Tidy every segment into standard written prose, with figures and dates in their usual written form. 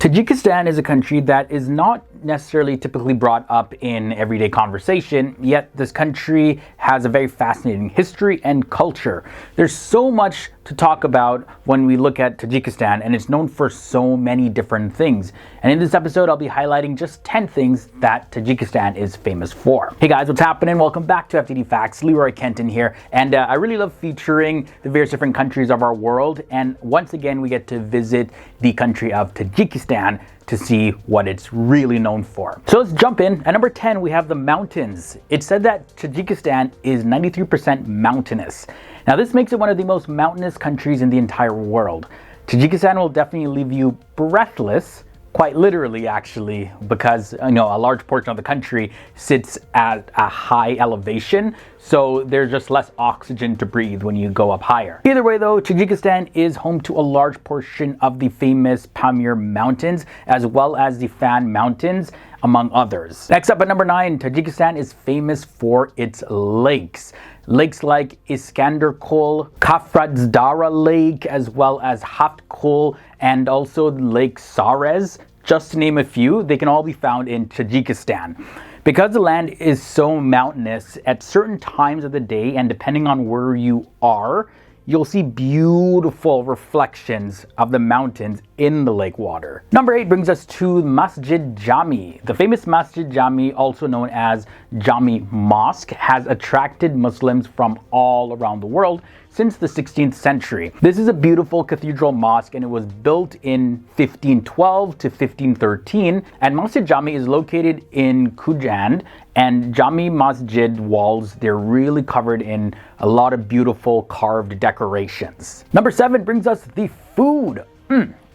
Tajikistan is a country that is not necessarily typically brought up in everyday conversation, yet this country has a very fascinating history and culture. There's so much to talk about when we look at Tajikistan, and it's known for so many different things. And in this episode, I'll be highlighting just 10 things that Tajikistan is famous for. Hey guys, what's happening? Welcome back to FTD Facts. Leroy Kenton here, and I really love featuring the various different countries of our world. And once again, we get to visit the country of Tajikistan to see what it's really known for. So let's jump in. At number 10, we have the mountains. It's said that Tajikistan is 93% mountainous. Now this makes it one of the most mountainous countries in the entire world. Tajikistan will definitely leave you breathless, quite literally actually, because a large portion of the country sits at a high elevation, so there's just less oxygen to breathe when you go up higher. Either way though, Tajikistan is home to a large portion of the famous Pamir Mountains, as well as the Fan Mountains, among others. Next up at number 9, Tajikistan is famous for its lakes. Lakes like Iskanderkul, Kafratsdara Lake, as well as Haftkul, and also Lake Sarez, just to name a few. They can all be found in Tajikistan. Because the land is so mountainous, at certain times of the day, and depending on where you are, you'll see beautiful reflections of the mountains in the lake water. Number 8 brings us to Masjid Jami. The famous Masjid Jami, also known as Jami Mosque, has attracted Muslims from all around the world since the 16th century. This is a beautiful cathedral mosque, and it was built in 1512 to 1513, and Masjid Jami is located in Kujand, and Jami Masjid walls, they're really covered in a lot of beautiful carved decorations. Number 7 brings us the food.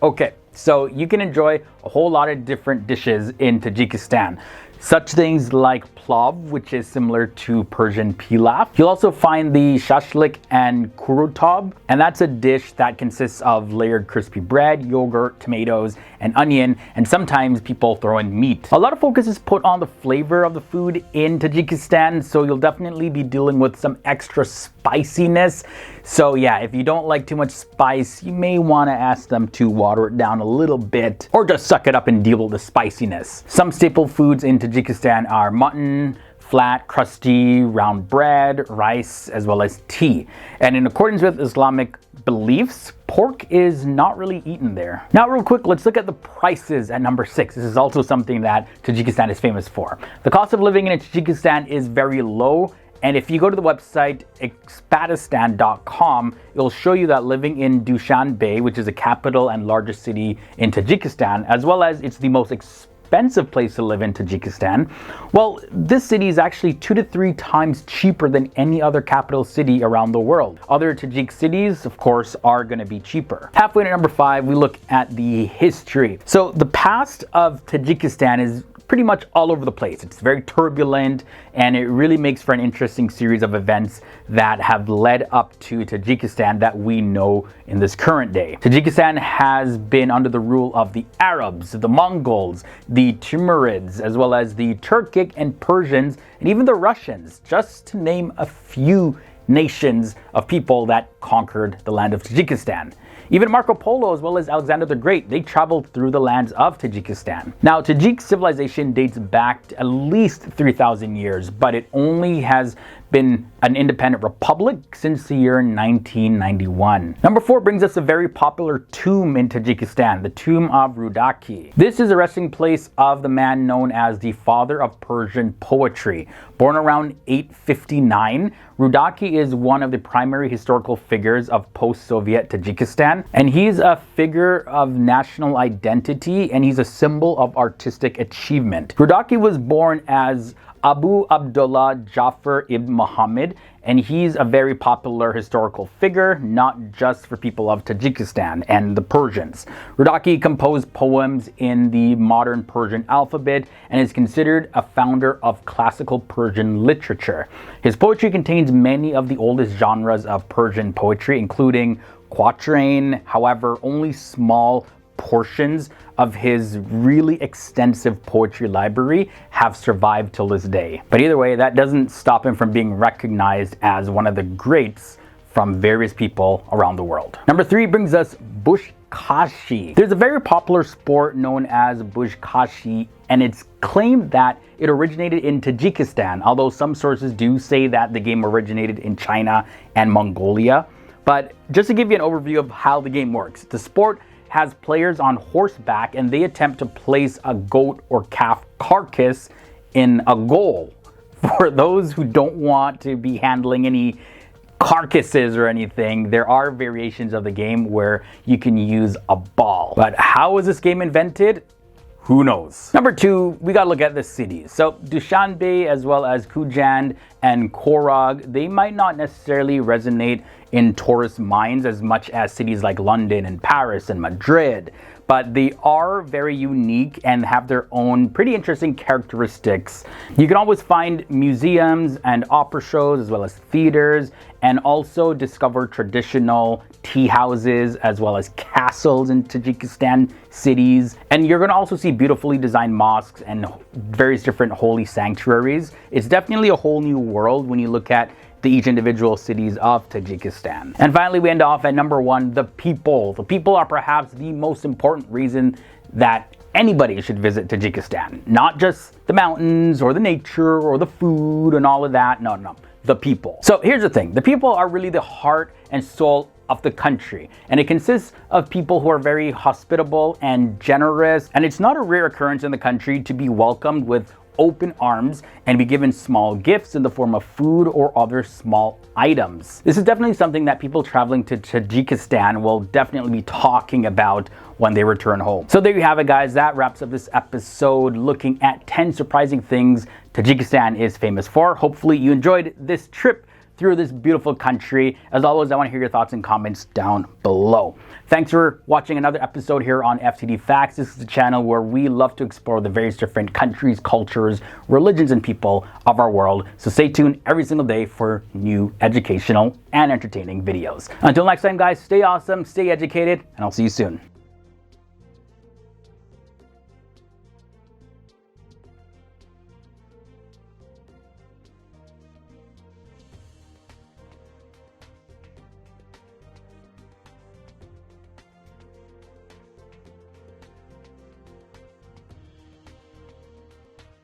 Okay, so you can enjoy a whole lot of different dishes in Tajikistan. Such things like plav, which is similar to Persian pilaf. You'll also find the shashlik and kurutab, and that's a dish that consists of layered crispy bread, yogurt, tomatoes, and onion, and sometimes people throw in meat. A lot of focus is put on the flavor of the food in Tajikistan, so you'll definitely be dealing with some extra spiciness. So yeah, if you don't like too much spice, you may want to ask them to water it down a little bit, or just suck it up and deal with the spiciness. Some staple foods in Tajikistan are mutton, flat, crusty, round bread, rice, as well as tea. And in accordance with Islamic beliefs, pork is not really eaten there. Now real quick, let's look at the prices at number 6. This is also something that Tajikistan is famous for. The cost of living in Tajikistan is very low. And if you go to the website expatistan.com, it'll show you that living in Dushanbe, which is the capital and largest city in Tajikistan, as well as it's the most expensive place to live in Tajikistan, well, this city is actually 2 to 3 times cheaper than any other capital city around the world. Other Tajik cities, of course, are going to be cheaper. Halfway to number 5, we look at the history. So the past of Tajikistan is pretty much all over the place. It's very turbulent, and it really makes for an interesting series of events that have led up to Tajikistan that we know in this current day. Tajikistan has been under the rule of the Arabs, the Mongols, the Timurids, as well as the Turkic and Persians, and even the Russians, just to name a few nations of people that conquered the land of Tajikistan. Even Marco Polo, as well as Alexander the Great, they traveled through the lands of Tajikistan. Now, Tajik civilization dates back to at least 3,000 years, but it only has been an independent republic since the year 1991. Number 4 brings us a very popular tomb in Tajikistan, the tomb of Rudaki. This is a resting place of the man known as the father of Persian poetry. Born around 859, Rudaki is one of the primary historical figures of post-Soviet Tajikistan, and he's a figure of national identity, and he's a symbol of artistic achievement. Rudaki was born as Abu Abdullah Jafar ibn Muhammad, and he's a very popular historical figure, not just for people of Tajikistan and the Persians. Rudaki composed poems in the modern Persian alphabet and is considered a founder of classical Persian literature. His poetry contains many of the oldest genres of Persian poetry, including quatrain. However, only small portions of his really extensive poetry library have survived till this day. But either way, that doesn't stop him from being recognized as one of the greats from various people around the world. Number 3 brings us Bush buzkashi. There's a very popular sport known as buzkashi, and it's claimed that it originated in Tajikistan, although some sources do say that the game originated in China and Mongolia. But just to give you an overview of how the game works, the sport has players on horseback and they attempt to place a goat or calf carcass in a goal. For those who don't want to be handling any carcasses or anything, there are variations of the game where you can use a ball. But how was this game invented? Who knows? Number 2, we gotta look at the cities. So Dushanbe as well as Cuisine and Korog, they might not necessarily resonate in tourist minds as much as cities like London and Paris and Madrid, but they are very unique and have their own pretty interesting characteristics. You can always find museums and opera shows as well as theaters, and also discover traditional tea houses as well as castles in Tajikistan cities. And you're going to also see beautifully designed mosques and various different holy sanctuaries. It's definitely a whole new world when you look at each individual cities of Tajikistan. And finally, we end off at number 1, the people. The people are perhaps the most important reason that anybody should visit Tajikistan. Not just the mountains or the nature or the food and all of that. No. The people. So here's the thing. The people are really the heart and soul of the country, and it consists of people who are very hospitable and generous, and it's not a rare occurrence in the country to be welcomed with open arms and be given small gifts in the form of food or other small items. This is definitely something that people traveling to Tajikistan will definitely be talking about when they return home. So there you have it, guys. That wraps up this episode looking at 10 surprising things Tajikistan is famous for. Hopefully you enjoyed this trip through this beautiful country. As always, I want to hear your thoughts and comments down below. Thanks for watching another episode here on FTD Facts. This is the channel where we love to explore the various different countries, cultures, religions, and people of our world. So stay tuned every single day for new educational and entertaining videos. Until next time, guys, stay awesome, stay educated, and I'll see you soon.